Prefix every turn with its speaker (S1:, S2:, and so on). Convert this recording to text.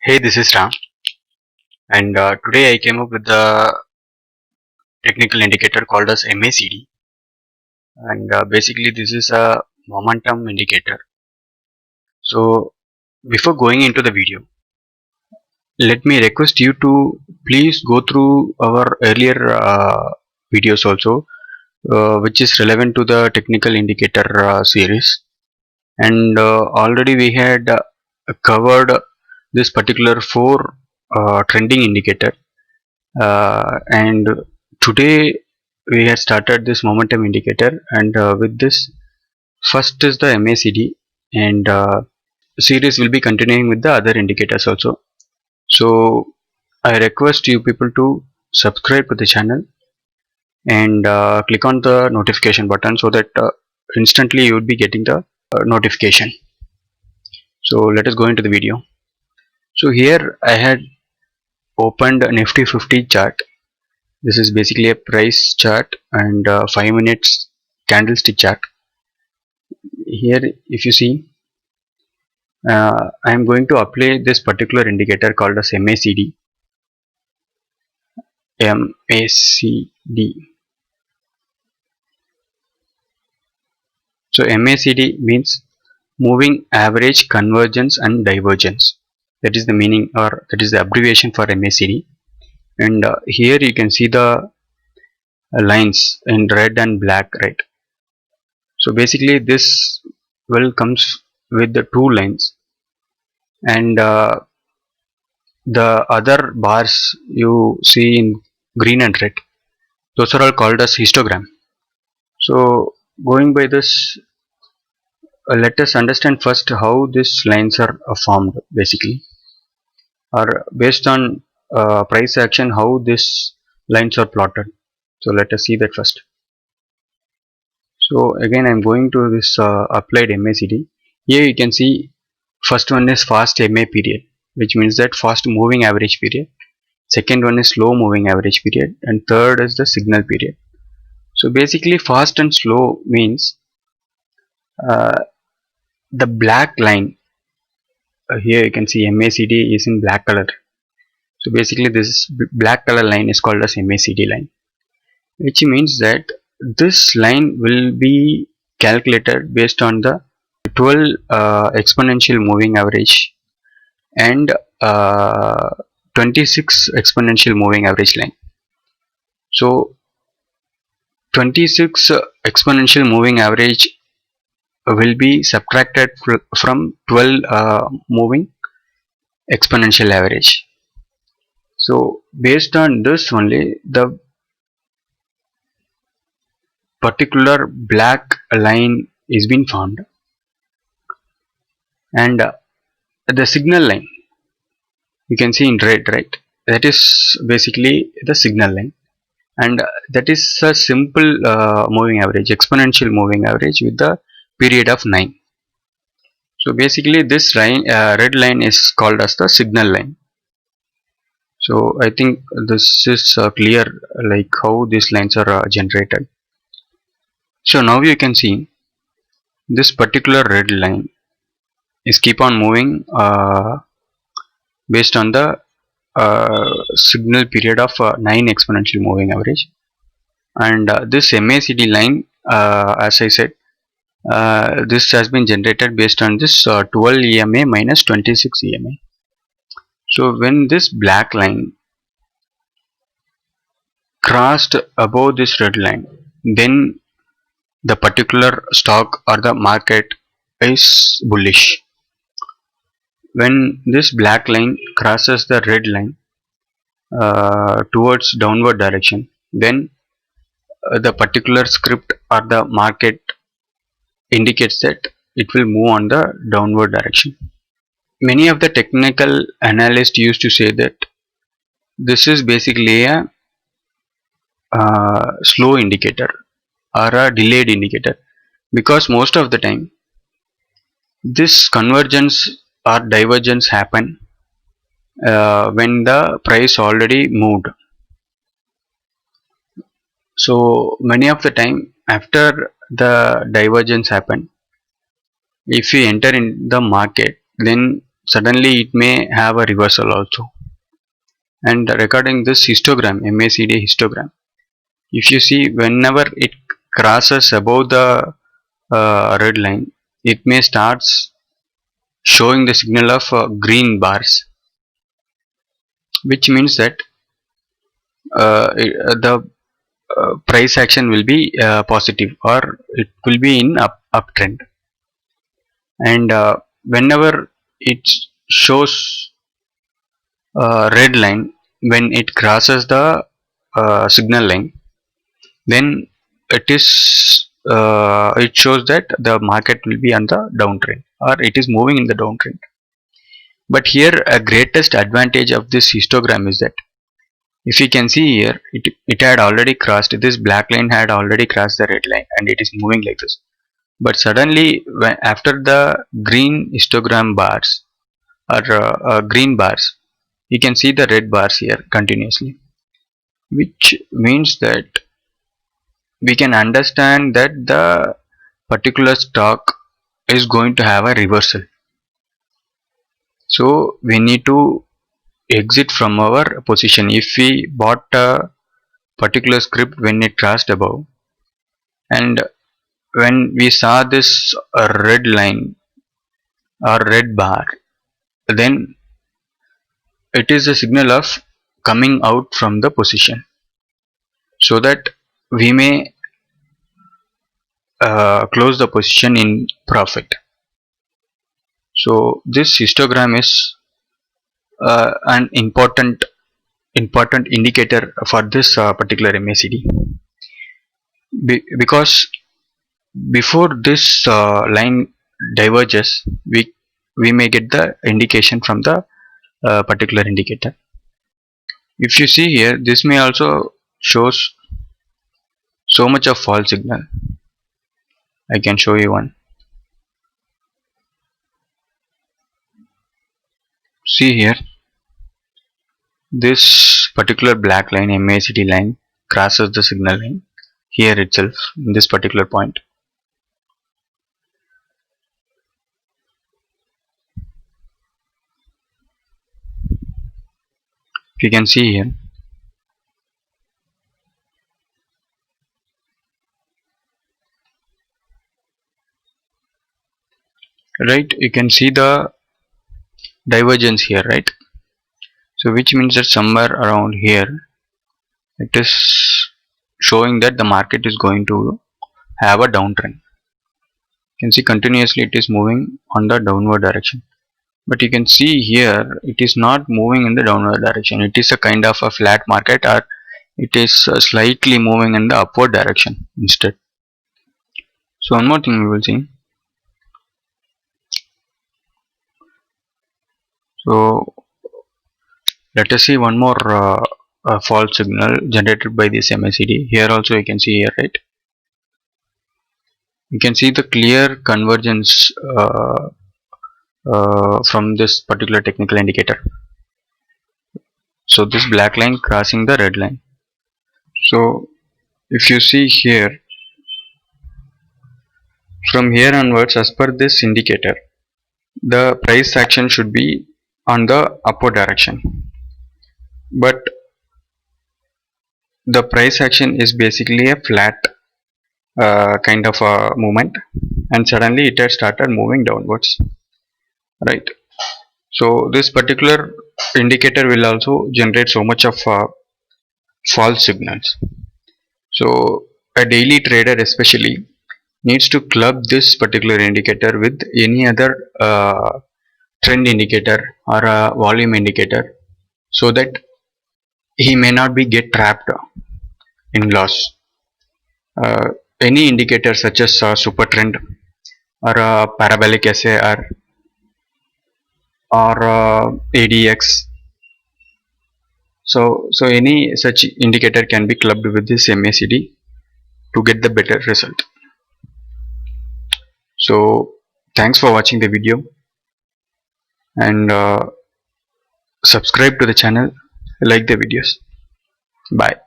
S1: Hey, this is Ram, and today I came up with the technical indicator called as MACD, and basically this is a momentum indicator. So, before going into the video, let me request you to please go through our earlier videos also, which is relevant to the technical indicator series, and already we had covered this particular four trending indicator. And today we have started this momentum indicator, and with this first is the MACD, and series will be continuing with the other indicators also. So I request you people to subscribe to the channel and click on the notification button so that instantly you will be getting the notification. So let us go into the video. So here I had opened Nifty 50 chart. This is basically a price chart and 5 minutes candlestick chart. Here if you see, I am going to apply this particular indicator called as MACD. So MACD means moving average convergence and divergence. That is the meaning, or that is the abbreviation for MACD. And here you can see the lines in red and black, right? So basically this will comes with the two lines, and the other bars you see in green and red, those are all called as histogram. So going by this, let us understand first how these lines are formed, basically, or based on price action, how these lines are plotted. So let us see that first. So again I'm going to this applied MACD. Here you can see first one is fast MA period, which means that fast moving average period. Second one is slow moving average period, and third is the signal period. So basically fast and slow means uh, the black line, here you can see MACD is in black color. So basically this black color line is called as MACD line, which means that this line will be calculated based on the 12 exponential moving average and 26 exponential moving average line. So 26 exponential moving average will be subtracted from 12 moving exponential average. So based on this only, the particular black line is being formed, and the signal line you can see in red, right? That is basically the signal line, and that is a simple moving average, exponential moving average with the period of 9. So basically this line, red line, is called as the signal line. So I think this is clear, like how these lines are generated. So now you can see this particular red line is keep on moving based on the signal period of 9 exponential moving average, and this MACD line, as I said, this has been generated based on this 12 EMA minus 26 EMA. So when this black line crossed above this red line, then the particular stock or the market is bullish. When this black line crosses the red line towards downward direction, then the particular script or the market indicates that it will move on the downward direction. Many of the technical analysts used to say that this is basically a slow indicator or a delayed indicator, because most of the time this convergence or divergence happen when the price already moved. So many of the time after the divergence happen, if you enter in the market, then suddenly it may have a reversal also. And regarding this histogram, MACD histogram, if you see, whenever it crosses above the red line, it may starts showing the signal of green bars, which means that the price action will be positive, or it will be in uptrend. And whenever it shows red line, when it crosses the signal line, then it shows that the market will be on the downtrend, or it is moving in the downtrend. But here a greatest advantage of this histogram is that, if you can see here, it had already crossed, this black line had already crossed the red line, and it is moving like this. But suddenly, after the green histogram bars, or green bars, you can see the red bars here continuously, which means that we can understand that the particular stock is going to have a reversal. So we need to exit from our position. If we bought a particular script when it crossed above, and when we saw this red line or red bar, then it is a signal of coming out from the position, so that we may close the position in profit. So this histogram is an important indicator for this particular MACD, because before this line diverges, we may get the indication from the particular indicator. If you see here, this may also shows so much of false signal. I can show you one. See here, this particular black line, MACD line, crosses the signal line here itself in this particular point. If you can see here, right, you can see the divergence here, right? So which means that somewhere around here it is showing that the market is going to have a downtrend. You can see continuously it is moving on the downward direction, but you can see here it is not moving in the downward direction. It is a kind of a flat market, or it is slightly moving in the upward direction instead. So one more thing we will see. So let us see one more false signal generated by this MACD. Here also you can see here, right? You can see the clear convergence from this particular technical indicator. So this black line crossing the red line. So if you see here, from here onwards, as per this indicator, the price action should be on the upward direction, but the price action is basically a flat kind of a movement, and suddenly it has started moving downwards, right? So this particular indicator will also generate so much of false signals. So a daily trader especially needs to club this particular indicator with any other trend indicator or a volume indicator, so that he may not be get trapped in loss. Any indicator such as super trend or parabolic SAR or ADX, so any such indicator can be clubbed with this MACD to get the better result. So thanks for watching the video, and subscribe to the channel, like the videos. Bye.